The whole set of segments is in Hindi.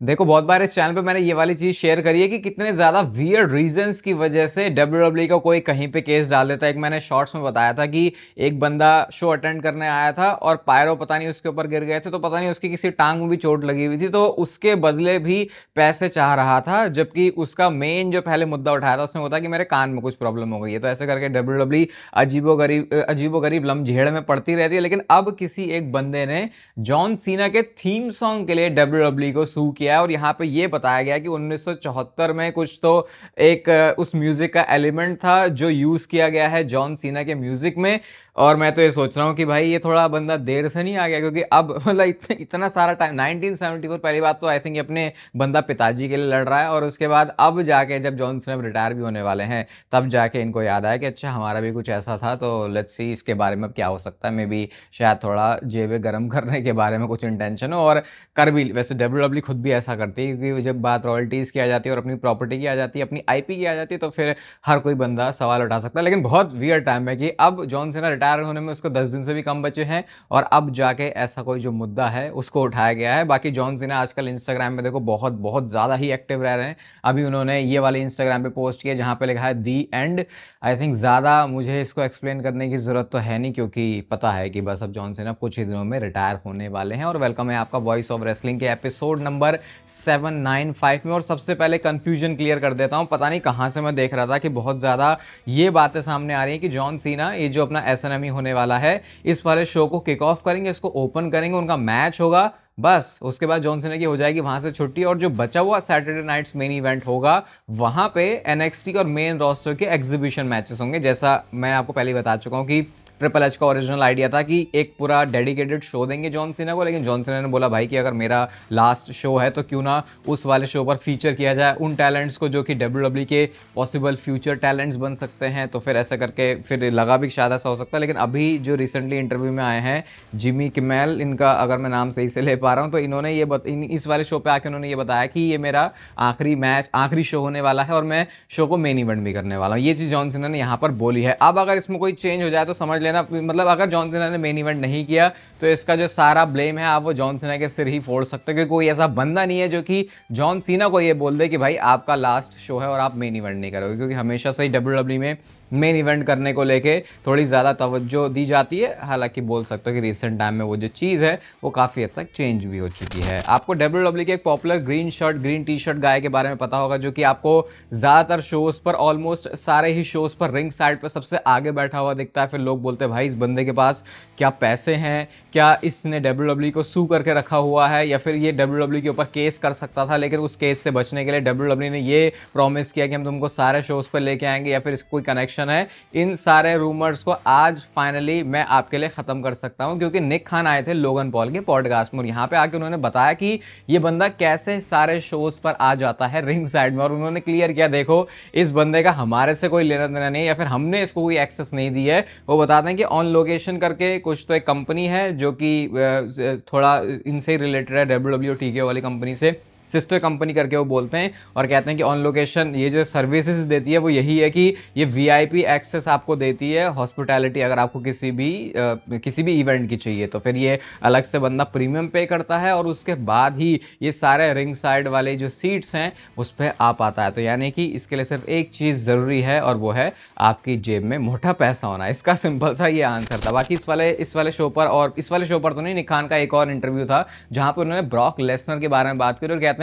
देखो, बहुत बार इस चैनल पे मैंने ये वाली चीज शेयर करी है कि कितने ज्यादा वियर्ड रीजंस की वजह से डब्ल्यूडब्ल्यूई का कोई कहीं पे केस डाल देता है। एक मैंने शॉर्ट्स में बताया था कि एक बंदा शो अटेंड करने आया था और पायरो पता नहीं उसके ऊपर गिर गए थे, तो पता नहीं उसकी किसी टांग में भी चोट लगी हुई थी, तो उसके बदले भी पैसे चाह रहा था। जबकि उसका मेन जो पहले मुद्दा उठाया था उसने होता कि मेरे कान में कुछ प्रॉब्लम हो गई है। तो ऐसे करके डब्ल्यूडब्ल्यूई अजीबो गरीब लमझेड़ में पड़ती रहती है। लेकिन अब किसी एक बंदे ने जॉन सीना के थीम सॉन्ग के लिए डब्ल्यूडब्ल्यूई को सू किया है, और यहाँ पे ये बताया गया कि 1974 में कुछ तो एक उस म्यूजिक का एलिमेंट था जो यूज किया गया है जॉन सीना के म्यूजिक में। और मैं तो ये सोच रहा हूँ कि भाई ये थोड़ा बंदा देर से नहीं आ गया, क्योंकि अब मतलब इतना सारा टाइम 1974, पहली बात तो आई थिंक अपने बंदा पिताजी के लिए लड़ रहा है, और उसके बाद अब जाके जब जॉन सीना रिटायर भी होने वाले हैं तब जाके इनको याद आया कि अच्छा हमारा भी कुछ ऐसा था, तो लेट्स सी इसके बारे में अब क्या हो सकता है। मे बी शायद थोड़ा जेबें गर्म करने के बारे में कुछ इंटेंशन हो, और कर भी। वैसे डब्ल्यूडब्ल्यू खुद भी ऐसा करती है, क्योंकि जब बात रॉयल्टीज़ की आ जाती है और अपनी प्रॉपर्टी की आ जाती है, अपनी आईपी की आ जाती है, तो फिर हर कोई बंदा सवाल उठा सकता है। लेकिन बहुत वियर्ड टाइम है कि अब जॉन सीना रिटायर होने में उसको 10 दिन से भी कम बचे हैं, और अब जाके ऐसा कोई जो मुद्दा है उसको उठाया गया है। बाकी जॉन सीना आजकल इंस्टाग्राम में देखो बहुत बहुत ज़्यादा ही एक्टिव रह रहे हैं। अभी उन्होंने ये वाले इंस्टाग्राम पे पोस्ट किया जहाँ पे लिखा है दी एंड। आई थिंक ज़्यादा मुझे इसको एक्सप्लेन करने की ज़रूरत तो है नहीं, क्योंकि पता है कि बस अब जॉन सीना कुछ ही दिनों में रिटायर होने वाले हैं। और वेलकम है आपका वॉइस ऑफ रेसलिंग के एपिसोड नंबर 795 में। और सबसे पहले कंफ्यूजन क्लियर कर देता हूं, पता नहीं कहां से मैं देख रहा था कि बहुत ज़्यादा ये बातें सामने आ रही हैं कि जॉन सीना ये जो अपना एसएनएमई होने वाला है इस वाले शो को किक ऑफ करेंगे, इसको ओपन करेंगे, उनका मैच होगा, बस उसके बाद जॉन सीना की हो जाएगी वहां से छुट्टी, और जो बचा हुआ सैटरडे नाइट्स मेन इवेंट होगा वहां पे एनएक्सटी और मेन रोस्टर के एग्जीबिशन मैचेस होंगे। जैसा मैं आपको पहले बता चुका हूं कि ट्रिपल एच का ओरिजिनल आइडिया था कि एक पूरा डेडिकेटेड शो देंगे जॉन सीना को, लेकिन जॉन सीना ने बोला भाई कि अगर मेरा लास्ट शो है तो क्यों ना उस वाले शो पर फीचर किया जाए उन टैलेंट्स को जो कि डब्ल्यूडब्ल्यूई के पॉसिबल फ्यूचर टैलेंट्स बन सकते हैं। तो फिर ऐसा करके फिर लगा भी शायद ऐसा हो सकता है। लेकिन अभी जो रिसेंटली इंटरव्यू में आए हैं जिमी किमेल, इनका अगर मैं नाम सही से ले पा रहा हूँ, तो इन्होंने इस वाले शो पे आके उन्होंने ये बताया कि ये मेरा आखिरी मैच आखिरी शो होने वाला है और मैं शो को मेन इवेंट भी करने वाला हूँ। ये चीज़ जॉन सीना ने यहाँ पर बोली है। अब अगर इसमें कोई चेंज हो जाए तो समझ लेना, मतलब अगर जॉन सीना ने मेन इवेंट नहीं किया तो इसका जो सारा ब्लेम है आप वो जॉन सीना के सिर ही फोड़ सकते हो, क्योंकि कोई ऐसा बंदा नहीं है जो कि जॉन सीना को ये बोल दे कि भाई आपका लास्ट शो है और आप मेन इवेंट नहीं करोगे। क्योंकि हमेशा से ही डब्ल्यूडब्ल्यूई में मेन इवेंट करने को लेके थोड़ी ज़्यादा तवज्जो दी जाती है। हालांकि बोल सकते हो कि रिसेंट टाइम में वो जो चीज़ है वो काफ़ी हद तक चेंज भी हो चुकी है। आपको डब्ल्यूडब्ल्यूई के एक पॉपुलर ग्रीन टी शर्ट गाय के बारे में पता होगा, जो कि आपको ज़्यादातर शोज़ पर, ऑलमोस्ट सारे ही शोज़ पर रिंग साइड पर सबसे आगे बैठा हुआ दिखता है। फिर लोग बोलते हैं भाई इस बंदे के पास क्या पैसे हैं, क्या इसने डब्ल्यूडब्ल्यूई को सू करके रखा हुआ है, या फिर ये डब्ल्यूडब्ल्यूई के ऊपर केस कर सकता था, लेकिन उस केस से बचने के लिए डब्ल्यूडब्ल्यूई ने ये प्रॉमिस किया कि हम तुमको सारे शोज़ पर लेके आएंगे, या फिर इसका कोई कनेक्शन है। इन सारे रूमर्स को आज फाइनली मैं आपके लिए खत्म कर सकता हूं, क्योंकि निक खान आए थे लोगन पॉल के पॉडकास्ट में, और यहां पे आके उन्होंने बताया कि ये बंदा कैसे सारे शोज पर आ जाता है रिंग साइड में। और उन्होंने क्लियर किया देखो इस बंदे का हमारे से कोई लेना देना नहीं, या फिर हमने इसको कोई एक्सेस नहीं दी है। वो बताते हैं कि ऑन लोकेशन करके कुछ तो एक कंपनी है जो कि थोड़ा इनसे रिलेटेड है, डब्ल्यूडब्ल्यू टीके वाली कंपनी से सिस्टर कंपनी करके वो बोलते हैं, और कहते हैं कि ऑन लोकेशन ये जो सर्विसेज देती है वो यही है कि ये वीआईपी एक्सेस आपको देती है, हॉस्पिटैलिटी अगर आपको किसी भी इवेंट की चाहिए तो फिर ये अलग से बंदा प्रीमियम पे करता है, और उसके बाद ही ये सारे रिंग साइड वाले जो सीट्स हैं उस पर आ पाता है। तो यानी कि इसके लिए सिर्फ एक चीज़ ज़रूरी है, और वो है आपकी जेब में मोटा पैसा होना। इसका सिंपल सा ये आंसर था। बाकी इस वाले शो पर, और इस वाले शो पर तो नहीं, निक खान का एक और इंटरव्यू था जहाँ पर उन्होंने ब्रॉक लेसनर के बारे में बात करी, और कहते हैं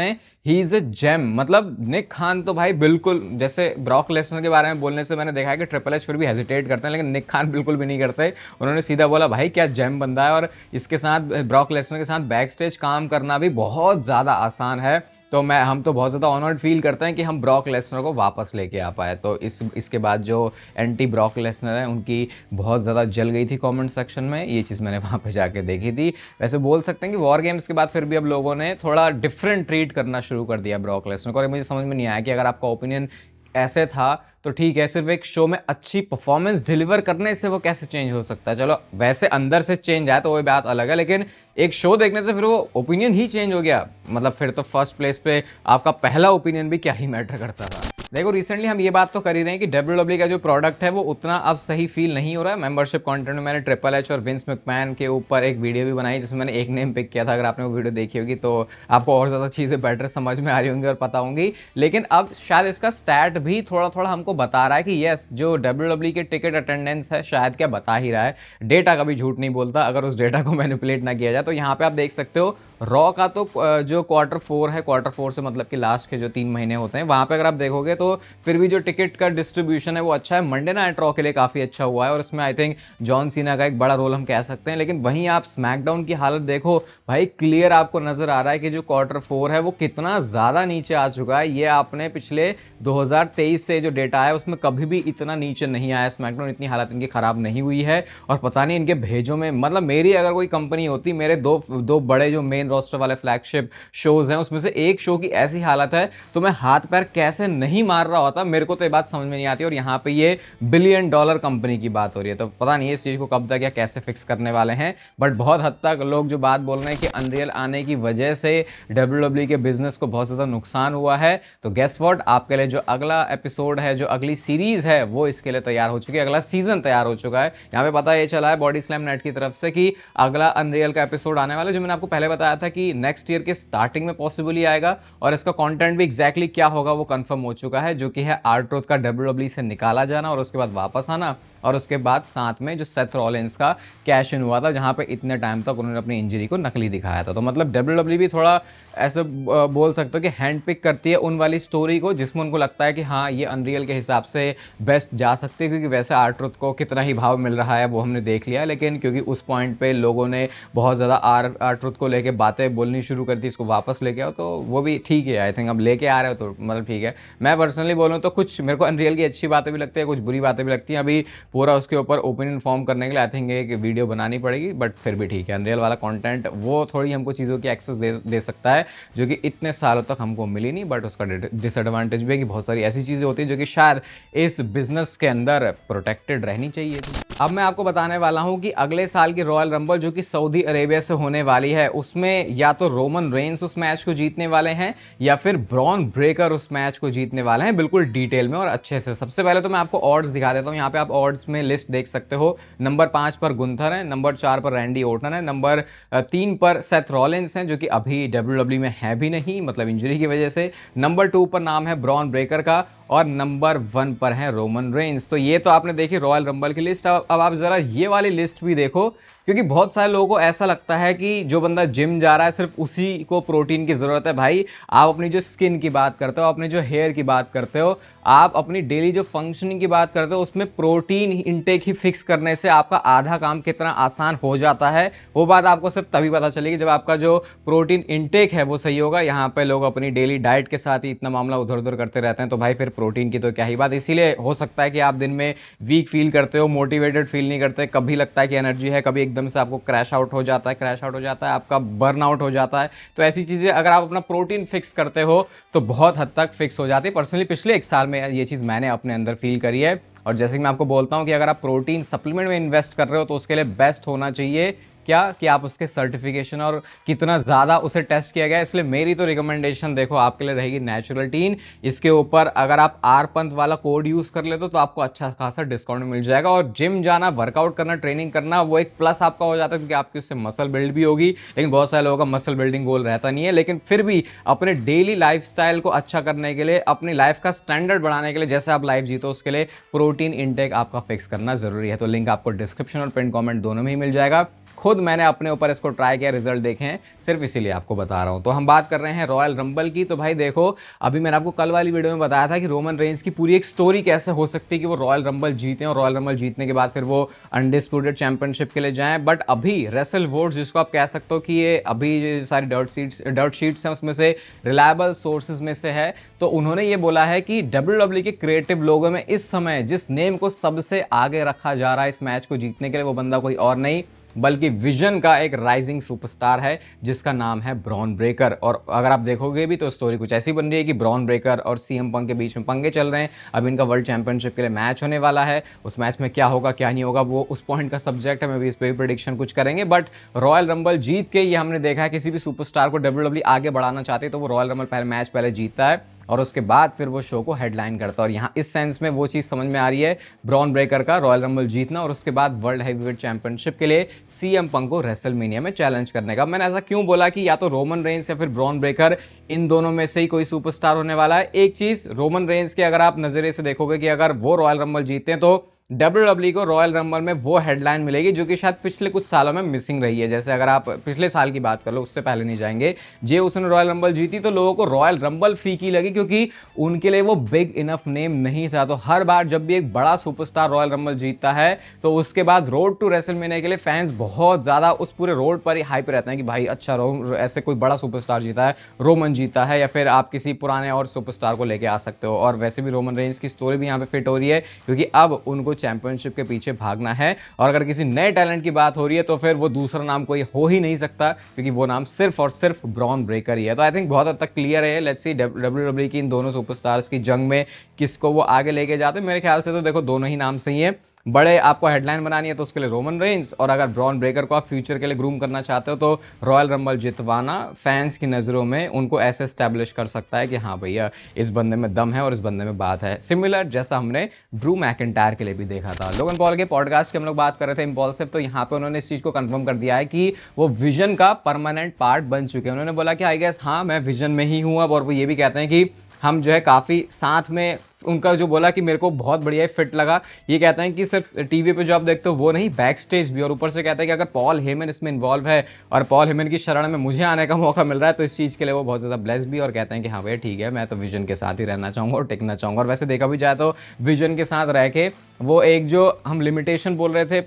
ही इज अ जेम। मतलब निक खान तो भाई बिल्कुल, जैसे ब्रॉक लेसनर के बारे में बोलने से मैंने देखा है कि ट्रिपल एच फिर भी हेजिटेट करते हैं, लेकिन निक खान बिल्कुल भी नहीं करते। उन्होंने सीधा बोला भाई क्या जेम बंदा है, और इसके साथ ब्रॉक लेसनर के साथ बैक स्टेज काम करना भी बहुत ज़्यादा आसान है। तो हम तो बहुत ज़्यादा ऑनर्ड फील करते हैं कि हम ब्रॉक लेसनर को वापस लेके आ पाए। तो इसके बाद जो एंटी ब्रॉक लेसनर है उनकी बहुत ज़्यादा जल गई थी कमेंट सेक्शन में, ये चीज़ मैंने वहाँ पे जाके देखी थी। वैसे बोल सकते हैं कि वॉर गेम्स के बाद फिर भी अब लोगों ने थोड़ा डिफरेंट ट्रीट करना शुरू कर दिया ब्रॉक लेसनर को, और मुझे समझ में नहीं आया कि अगर आपका ओपिनियन ऐसे था तो ठीक है, सिर्फ एक शो में अच्छी परफॉर्मेंस डिलीवर करने से वो कैसे चेंज हो सकता है। चलो वैसे अंदर से चेंज आया तो वो बात अलग है, लेकिन एक शो देखने से फिर वो ओपिनियन ही चेंज हो गया, मतलब फिर तो फर्स्ट प्लेस पे आपका पहला ओपिनियन भी क्या ही मैटर करता था। देखो रिसेंटली हम ये बात तो कर ही रहे हैं कि WWE का जो प्रोडक्ट है वो उतना अब सही फील नहीं हो रहा है। मेंबरशिप कंटेंट में मैंने ट्रिपल एच और विंस मैकमैन के ऊपर एक वीडियो भी बनाई जिसमें मैंने एक नेम पिक किया था। अगर आपने वो वीडियो देखी होगी तो आपको और ज़्यादा चीज़ें बेटर समझ में आ रही होंगी और पता होंगी। लेकिन अब शायद इसका स्टैट भी थोड़ा थोड़ा हमको बता रहा है कि येस, जो WWE के टिकट अटेंडेंस है शायद क्या बता ही रहा है। डेटा कभी झूठ नहीं बोलता, अगर उस डेटा को मैनिपुलेट ना किया जाए। तो यहाँ पे आप देख सकते हो रॉ का तो जो Q4 है, Q4 से मतलब कि लास्ट के जो 3 महीने होते हैं, वहाँ पे अगर आप देखोगे तो फिर भी जो टिकट का डिस्ट्रीब्यूशन है वो अच्छा है। मंडे नाइट रॉ के लिए काफ़ी अच्छा हुआ है और इसमें आई थिंक जॉन सीना का एक बड़ा रोल हम कह सकते हैं। लेकिन वहीं आप स्मैकडाउन की हालत देखो भाई, क्लियर आपको नजर आ रहा है कि जो Q4 है वो कितना ज़्यादा नीचे आ चुका है। ये आपने पिछले 2023 से जो डेटा है उसमें कभी भी इतना नीचे नहीं आया स्मैकडाउन, इतनी हालत इनकी ख़राब नहीं हुई है। और पता नहीं इनके भेजों में, मतलब मेरी अगर कोई कंपनी होती, मेरे दो बड़े जो मेन रोस्टर वाले फ्लैगशिप शोज हैं उसमें से एक शो की ऐसी हालत है तो मैं हाथ पैर कैसे नहीं मार रहा होता। मेरे को तो ये बात समझ में नहीं आती। और यहाँ पे ये $1 बिलियन कंपनी की बात हो रही है, तो पता नहीं इस चीज़ को कब तक या कैसे फिक्स करने वाले हैं। बट बहुत हद तक लोग जो बात बोल रहे हैं कि अनरियल आने की वजह से WWE के बिजनेस को बहुत ज़्यादा नुकसान हुआ है। तो गेस व्हाट, आपके लिए जो अगला एपिसोड है, जो अगली सीरीज है वो इसके लिए तैयार हो चुकी है, अगला सीजन तैयार हो चुका है। यहाँ पे पता ये चला है बॉडी स्लैम नेट की तरफ से कि अगला अनरियल का एपिसोड आने वाला है, जो मैंने आपको पहले बताया था कि नेक्स्ट ईयर के स्टार्टिंग में पॉसिबली आएगा। और इसका कंटेंट भी एग्जैक्टली क्या होगा वो कंफर्म हो चुका है, जो कि है R-Truth का WWE से निकाला जाना और उसके बाद वापस आना। और उसके बाद साथ में जो सेथ रॉलिंस का कैश इन हुआ था, जहां पे इतने टाइम तक उन्होंने अपनी इंजरी को नकली दिखाया था। तो मतलब WWE भी थोड़ा ऐसे बोल सकते हो कि हैंड पिक करती है उन वाली स्टोरी को जिसमें उनको लगता है कि हाँ ये अनरियल के हिसाब से बेस्ट जा सकते हैं, क्योंकि वैसे R-Truth को कितना ही भाव मिल रहा है वो हमने देख लिया। लेकिन क्योंकि उस पॉइंट पे लोगों ने बहुत ज़्यादा R-Truth को लेके बातें बोलनी शुरू कर दी, इसको वापस लेके आओ, तो वो भी ठीक है। आई थिंक अब लेके आ रहे हो तो मतलब ठीक है। मैं पर्सनली बोलूँ तो कुछ मेरे को अनरियल की अच्छी बातें भी लगती है, कुछ बुरी बातें भी लगती हैं। अभी पूरा उसके ऊपर ओपिनियन फॉर्म करने के लिए आई थिंक एक वीडियो बनानी पड़ेगी, बट फिर भी ठीक है। अनरियल वाला कंटेंट वो थोड़ी हमको चीज़ों की एक्सेस दे सकता है जो कि इतने सालों तक हमको मिली नहीं। बट उसका डिसएडवांटेज भी है कि बहुत सारी ऐसी चीज़ें होती हैं जो कि शायद इस बिजनेस के अंदर प्रोटेक्टेड रहनी चाहिए थी। अब मैं आपको बताने वाला हूं कि अगले साल की रॉयल रंबल जो कि सऊदी अरेबिया से होने वाली है, उसमें या तो रोमन रेंस उस मैच को जीतने वाले हैं या फिर ब्रॉन ब्रेकर उस मैच को जीतने वाले हैं, बिल्कुल डिटेल में और अच्छे से। सबसे पहले तो मैं आपको ऑड्स दिखा देता हूं। यहाँ पे आप ऑड्स में लिस्ट देख सकते हो। नंबर 5 पर गुंथर है, नंबर 4 पर रैंडी ओर्टन है, नंबर 3 पर सेथ रॉलिंस हैं जो कि अभी WWE में है भी नहीं, मतलब इंजरी की वजह से। नंबर 2 पर नाम है ब्रॉन ब्रेकर का और नंबर 1 पर है रोमन रेंस। तो ये तो आपने देखी रॉयल रंबल की लिस्ट। अब आप जरा ये वाली लिस्ट भी देखो, क्योंकि बहुत सारे लोगों को ऐसा लगता है कि जो बंदा जिम जा रहा है सिर्फ उसी को प्रोटीन की ज़रूरत है। भाई आप अपनी जो स्किन की बात करते हो, अपने जो हेयर की बात करते हो, आप अपनी डेली जो फंक्शनिंग की बात करते हो, उसमें प्रोटीन इनटेक ही फिक्स करने से आपका आधा काम कितना आसान हो जाता है, वो बात आपको सिर्फ तभी पता चलेगी जब आपका जो प्रोटीन इनटेक है वो सही होगा। यहाँ पे लोग अपनी डेली डाइट के साथ ही इतना मामला उधर उधर करते रहते हैं, तो भाई फिर प्रोटीन की तो क्या ही बात। इसीलिए हो सकता है कि आप दिन में वीक फील करते हो, मोटिवेटेड फील नहीं करते, कभी लगता है कि एनर्जी है, कभी एकदम से आपको क्रैश आउट हो जाता है, आपका बर्न आउट हो जाता है। तो ऐसी चीज़ें अगर आप अपना प्रोटीन फिक्स करते हो तो बहुत हद तक फिक्स हो जाती है। पर्सनली पिछले 1 साल में ये चीज़ मैंने अपने अंदर फील करी है। और जैसे कि मैं आपको बोलता हूं कि अगर आप प्रोटीन सप्लीमेंट में इन्वेस्ट कर रहे हो तो उसके लिए बेस्ट होना चाहिए क्या कि आप उसके सर्टिफिकेशन और कितना ज़्यादा उसे टेस्ट किया गया है। इसलिए मेरी तो रिकमेंडेशन देखो आपके लिए रहेगी नेचुरल टीन। इसके ऊपर अगर आप R-Panth वाला कोड यूज़ कर लेते हो तो आपको अच्छा खासा डिस्काउंट मिल जाएगा। और जिम जाना, वर्कआउट करना, ट्रेनिंग करना वो एक प्लस आपका हो जाता है, क्योंकि आपकी उससे मसल बिल्ड भी होगी। लेकिन बहुत सारे लोगों का मसल बिल्डिंग गोल रहता नहीं है, लेकिन फिर भी अपने डेली लाइफस्टाइल को अच्छा करने के लिए, अपनी लाइफ का स्टैंडर्ड बढ़ाने के लिए, जैसे आप लाइफ जीतो उसके लिए प्रोटीन इनटेक आपका फिक्स करना जरूरी है। तो लिंक आपको डिस्क्रिप्शन और पिन कमेंट दोनों में ही मिल जाएगा। खुद मैंने अपने ऊपर इसको ट्राई किया, रिजल्ट देखे हैं, सिर्फ इसीलिए आपको बता रहा हूं। तो हम बात कर रहे हैं रॉयल रंबल की। तो भाई देखो, अभी मैंने आपको कल वाली वीडियो में बताया था कि रोमन रेंस की पूरी एक स्टोरी कैसे हो सकती है कि वो रॉयल रंबल जीते और रॉयल रंबल जीतने के बाद फिर वो अनडिस्प्यूटेड चैंपियनशिप के लिए जाएं। बट अभी रेसल वोट्स, जिसको आप कह सकते हो कि ये अभी सारी डर्ट शीट्स हैं उसमें से रिलायबल सोर्सेज में से है, तो उन्होंने ये बोला है कि WWE के क्रिएटिव लोगों में इस समय जिस नेम को सबसे आगे रखा जा रहा है इस मैच को जीतने के लिए, वो बंदा कोई और नहीं बल्कि विजन का एक राइजिंग सुपरस्टार है जिसका नाम है ब्रॉन ब्रेकर। और अगर आप देखोगे भी तो स्टोरी कुछ ऐसी बन रही है कि ब्रॉन ब्रेकर और CM पंक के बीच में पंगे चल रहे हैं। अब इनका वर्ल्ड चैंपियनशिप के लिए मैच होने वाला है, उस मैच में क्या होगा क्या नहीं होगा वो उस पॉइंट का सब्जेक्ट है, मैं भी इस पर प्रेडिक्शन कुछ करेंगे। बट रॉयल रंबल जीत के ये हमने देखा है, किसी भी सुपरस्टार को WWE आगे बढ़ाना चाहती है तो वो रॉयल रंबल पहले मैच पहले जीतता है। और उसके बाद फिर वो शो को हेडलाइन करता है। और यहाँ इस सेंस में वो चीज़ समझ में आ रही है, ब्रॉन ब्रेकर का रॉयल रंबल जीतना और उसके बाद वर्ल्ड हैवीवेट चैंपियनशिप के लिए सीएम पंक को रेसलमेनिया में चैलेंज करने का। मैंने ऐसा क्यों बोला कि या तो रोमन रेंस या फिर ब्रॉन ब्रेकर, इन दोनों में से ही कोई सुपरस्टार होने वाला है। एक चीज रोमन रेंस के अगर आप नजरिए से देखोगे कि अगर वो रॉयल रंबल जीते हैं तो डब्ल्यूडब्ल्यू को रॉयल रंबल में वो हेडलाइन मिलेगी जो कि शायद पिछले कुछ सालों में मिसिंग रही है। जैसे अगर आप पिछले साल की बात कर लो, उससे पहले नहीं जाएंगे, जे उसने रॉयल रंबल जीती तो लोगों को रॉयल रंबल फीकी लगी क्योंकि उनके लिए वो बिग इनफ नेम नहीं था। तो हर बार जब भी एक बड़ा सुपरस्टार रॉयल रंबल जीतता है तो उसके बाद रोड टू रेसलमेनिया के लिए फैंस बहुत ज्यादा उस पूरे रोड पर ही हाइप रहते हैं कि भाई अच्छा ऐसे कोई बड़ा सुपरस्टार जीता है, रोमन जीता है, या फिर आप किसी पुराने और सुपरस्टार को लेके आ सकते हो। और वैसे भी रोमन रेंस की स्टोरी भी यहाँ पे फिट हो रही है क्योंकि अब उनको चैंपियनशिप के पीछे भागना है। और अगर किसी नए टैलेंट की बात हो रही है तो फिर वो दूसरा नाम कोई हो ही नहीं सकता क्योंकि वो नाम सिर्फ और सिर्फ ब्रॉन ब्रेकर ही है। तो आई थिंक बहुत हद तक क्लियर है। लेट्स सी डब्ल्यूडब्ल्यू की इन दोनों सुपरस्टार्स की जंग में किसको वो आगे लेके जाते हैं। मेरे ख्याल से तो देखो दोनों ही नाम सही है। बड़े आपको हेडलाइन बनानी है तो उसके लिए रोमन रेंस, और अगर ब्रॉन ब्रेकर को आप फ्यूचर के लिए ग्रूम करना चाहते हो तो रॉयल रंबल जितवाना फैंस की नज़रों में उनको ऐसे एस्टैब्लिश कर सकता है कि हाँ भैया इस बंदे में दम है और इस बंदे में बात है। सिमिलर जैसा हमने ड्रू मैकिंटायर के लिए भी देखा था। लोगन पॉल के पॉडकास्ट के हम लोग बात कर रहे थे इम्पल्सिव, तो यहाँ पे उन्होंने इस चीज़ को कंफर्म कर दिया है कि वो विजन का परमानेंट पार्ट बन चुके हैं। उन्होंने बोला कि आई गेस हाँ मैं विजन में ही हूँ अब, और वो ये भी कहते हैं कि हम जो है काफ़ी साथ में, उनका जो बोला कि मेरे को बहुत बढ़िया फिट लगा, ये कहते हैं कि सिर्फ टीवी पे जो आप देखते हो वो नहीं, बैक स्टेज भी। और ऊपर से कहते हैं कि अगर पॉल हेमन इसमें इन्वॉल्व है और पॉल हेमन की शरण में मुझे आने का मौका मिल रहा है तो इस चीज़ के लिए वो बहुत ज़्यादा ब्लेस्ड भी, और कहते हैं कि हाँ भैया ठीक है मैं तो विजन के साथ ही रहना चाहूँगा और टिकना चाहूँगा। और वैसे देखा भी जाए तो विजन के साथ रह के वो एक जो हम लिमिटेशन बोल रहे थे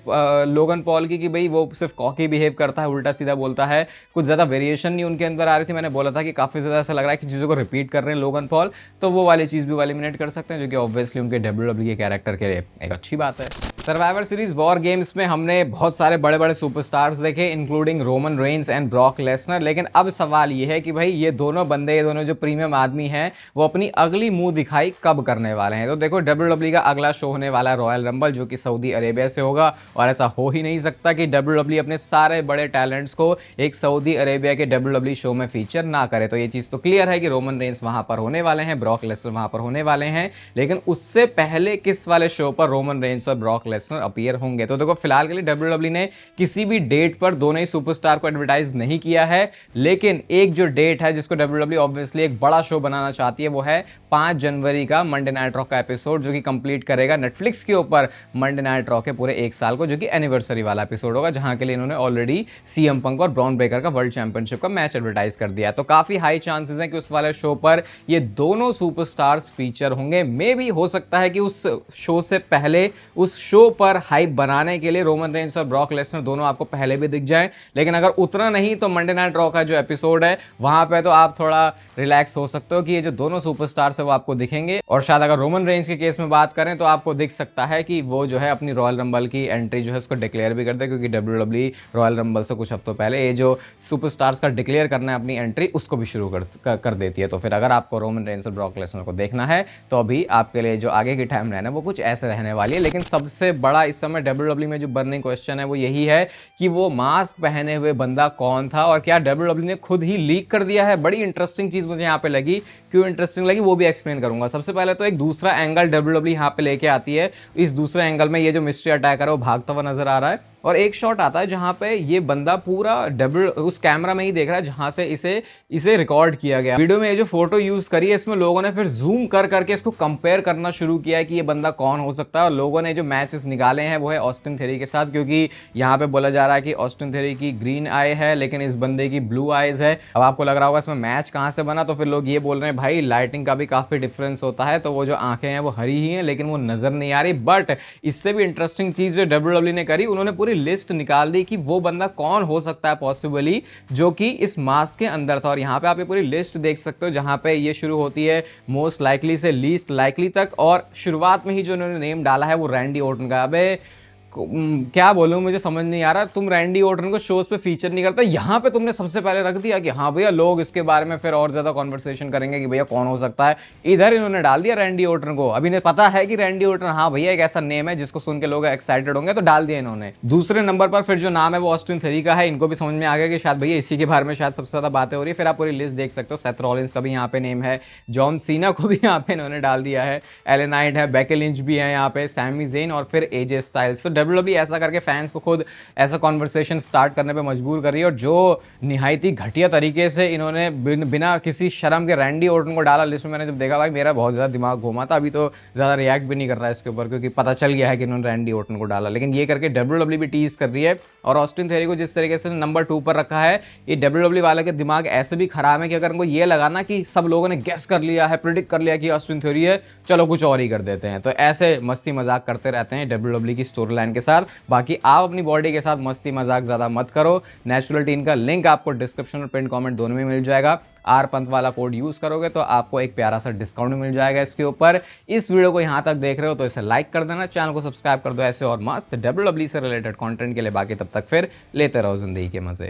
लोगन पॉल की कि भाई वो सिर्फ कॉकी बिहेव करता है, उल्टा सीधा बोलता है, कुछ ज़्यादा वेरिएशन नहीं उनके अंदर आ रही थी। मैंने बोला था कि काफ़ी ज़्यादा ऐसा लग रहा है कि चीज़ों को रिपीट कर रहे हैं लोगन पॉल, तो वो वाली चीज़ भी वो एलिमिनेट कर सकते हैं जो कि ऑब्वियसली उनके डब्ल्यूडब्ल्यू के कैरेक्टर के लिए एक अच्छी बात है। सर्वाइवर सीरीज वॉर गेम्स में हमने बहुत सारे बड़े बड़े सुपरस्टार्स देखे including Roman Reigns and Brock Lesnar, लेकिन अब सवाल ये है कि भाई ये दोनों बंदे, ये दोनों जो प्रीमियम आदमी हैं वो अपनी अगली मुंह दिखाई कब करने वाले हैं। तो देखो डब्ल्यूडब्ल्यू का अगला शो होने वाला है रॉयल रंबल, जो कि सऊदी अरेबिया से होगा, और ऐसा हो ही नहीं सकता कि डब्ल्यूडब्ल्यू अपने सारे बड़े टैलेंट्स को एक सऊदी अरेबिया के डब्ल्यूडब्ल्यू शो में फीचर ना करे। तो ये चीज़ तो क्लियर है कि रोमन रेंस वहां पर होने वाले हैं, ब्रॉक लेसनर वहां पर होने वाले हैं, लेकिन उससे पहले किस वाले शो पर रोमन रेंस और ब्रॉक लेसनर अपीयर होंगे। तो देखो फिलहाल के लिए डब्ल्यूडब्ल्यू ने किसी भी डेट पर दोनों ही सुपरस्टार को एडवर्टाइज नहीं किया है, लेकिन एक जो डेट है जिसको डब्ल्यूडब्ल्यू ऑब्वियसली एक बड़ा शो बनाना चाहती है वो है 5 जनवरी का मंडे नाइट रॉ का एपिसोड, जो कि कंप्लीट करेगा नेटफ्लिक्स के ऊपर मंडे नाइट रॉ के पूरे 1 साल को, जो कि एनिवर्सरी वाला एपिसोड होगा, जहां के लिए इन्होंने ऑलरेडी सीएम पंक और ब्रॉन ब्रेकर का वर्ल्ड चैंपियनशिप का मैच एडवर्टाइज कर दिया। तो काफी हाई चांसेस हैं कि उस वाले शो पर ये दोनों सुपरस्टार्स फीचर होंगे। मे भी हो सकता है कि उस शो से पहले उस शो पर हाइप बनाने के लिए रोमन रेंस और ब्रॉक लेसनर दोनों आपको पहले भी दिख जाए, लेकिन अगर उतना नहीं तो मंडे नाइट रॉ का जो एपिसोड है वहां पे तो आप थोड़ा रिलैक्स हो सकते हो कि ये जो दोनों सुपरस्टार्स है वो आपको दिखेंगे। और शायद अगर रोमन रेंस के केस में बात करें तो आपको दिख सकता है कि वो जो है अपनी रॉयल रंबल की एंट्री जो है उसको डिक्लेयर भी कर दे, क्योंकि डब्ल्यूडब्ल्यू रॉयल रंबल से कुछ हफ्तों पहले ये जो सुपरस्टार्स का डिक्लेयर करना है अपनी एंट्री उसको भी शुरू कर देती है। तो फिर अगर आपको रोमन रेंस और ब्रॉक लेसनर को देखना है तो अभी आपके लिए जो आगे की टाइमलाइन है वो कुछ ऐसे रहने वाली है। लेकिन सबसे बड़ा इस समय डब्ल्यूडब्ल्यू में जो बर्निंग क्वेश्चन है वो यही है कि वो मास्क पहने हुए बंदा कौन था, और क्या डब्ल्यूडब्ल्यू ने खुद ही लीक कर दिया है। बड़ी इंटरेस्टिंग चीज मुझे यहाँ पे लगी, क्यों इंटरेस्टिंग लगी वो भी एक्सप्लेन करूंगा। सबसे पहले तो एक दूसरा एंगल डब्ल्यूडब्ल्यू यहाँ पे लेके आती है। इस दूसरे एंगल में ये जो मिस्ट्री अटैकर है वो भागता हुआ नजर आ रहा है, और एक शॉट आता है जहां पे ये बंदा पूरा उस कैमरा में ही देख रहा है जहां से इसे रिकॉर्ड किया गया। वीडियो में ये जो फोटो यूज करी है इसमें लोगों ने फिर जूम कर करके इसको कंपेयर करना शुरू किया है कि ये बंदा कौन हो सकता है। और लोगों ने जो मैचेस निकाले हैं वो है ऑस्टिन थ्योरी के साथ, क्योंकि यहाँ पे बोला जा रहा है कि ऑस्टिन थ्योरी की ग्रीन आई है लेकिन इस बंदे की ब्लू आईज है। अब आपको लग रहा होगा इसमें मैच कहां से बना, तो फिर लोग ये बोल रहे हैं भाई लाइटिंग का भी काफी डिफरेंस होता है, तो वो जो आंखें हैं वो हरी ही हैं लेकिन वो नजर नहीं आ रही। बट इससे भी इंटरेस्टिंग चीज जो डब्ल्यूडब्ल्यू ने करी, उन्होंने पूरी लिस्ट निकाल दी कि वो बंदा कौन हो सकता है पॉसिबली जो कि इस मास्क के अंदर था। और यहां पे आप ये पूरी लिस्ट देख सकते हो जहां पे ये शुरू होती है मोस्ट लाइकली से लीस्ट लाइकली तक, और शुरुआत में ही जो उन्होंने नेम डाला है वो रैंडी ऑर्टन का। अबे क्या बोलूं, मुझे समझ नहीं आ रहा। तुम रैंडी ऑर्टन को शोज पे फीचर नहीं करता, यहाँ पे तुमने सबसे पहले रख दिया कि हाँ भैया लोग इसके बारे में फिर और ज्यादा कॉन्वर्सेशन करेंगे कि भैया कौन हो सकता है। इधर इन्होंने डाल दिया रैंडी ऑर्टन को। अभी इन्हें पता है कि रैंडी ऑर्टन हाँ भैया एक ऐसा नेम है जिसको सुन के लोग एक्साइटेड होंगे, तो डाल दिया इन्होंने। दूसरे नंबर पर फिर जो नाम है वो ऑस्टिन थेरी का है। इनको भी समझ में आ गया कि शायद भैया इसी के बारे में शायद सबसे ज्यादा बातें हो रही है। फिर आप पूरी लिस्ट देख सकते हो, सेथ रॉलिंस का भी यहाँ पे नेम है, जॉन सीना को भी यहाँ पे इन्होंने डाल दिया है, एलन नाइट है, बेकी लिंच भी है यहाँ पे, सैमी ज़ेन और फिर एजे स्टाइल्स। तो डब्ल्यूडब्ल्यूई ऐसा करके फैंस को खुद ऐसा कॉन्वर्सेशन स्टार्ट करने पे मजबूर कर रही है। और जो निहायत ही घटिया तरीके से इन्होंने बिना किसी शर्म के रैंडी ऑर्टन को डाला लिस्ट में, मैंने जब देखा भाई मेरा बहुत ज़्यादा दिमाग घूमा था। अभी तो ज़्यादा रिएक्ट भी नहीं कर रहा है इसके ऊपर, क्योंकि पता चल गया है कि इन्होंने रैंडी ऑर्टन को डाला। लेकिन ये करके डब्ल्यूडब्ल्यूई भी टीज कर रही है। और ऑस्टिन थेरी को जिस तरीके से नंबर 2 पर रखा है, ये डब्ल्यूडब्ल्यूई वाले के दिमाग ऐसे भी खराब है कि अगर उनको ये लगा ना कि सब लोगों ने गेस कर लिया है, प्रिडिक्ट कर लिया कि ऑस्टिन थ्योरी है, चलो कुछ और ही कर देते हैं, तो ऐसे मस्ती मजाक करते रहते हैं डब्ल्यूडब्ल्यूई की स्टोरी लाइन के साथ। बाकी आप अपनी बॉडी के साथ मस्ती मजाक ज़्यादा मत करो। नेचुरल टीन का लिंक आपको डिस्क्रिप्शन और पिन कमेंट दोनों में मिल जाएगा। आर पंत वाला कोड यूज करोगे तो आपको एक प्यारा सा डिस्काउंट मिल जाएगा इसके ऊपर। इस वीडियो को यहाँ तक देख रहे हो तो इसे लाइक कर देना, चैनल को सब्सक्राइब कर दो ऐसे और मस्त डब्ल्यूडब्ल्यूई से रिलेटेड कंटेंट के लिए। बाकी तब तक फिर लेते रहो जिंदगी के मजे।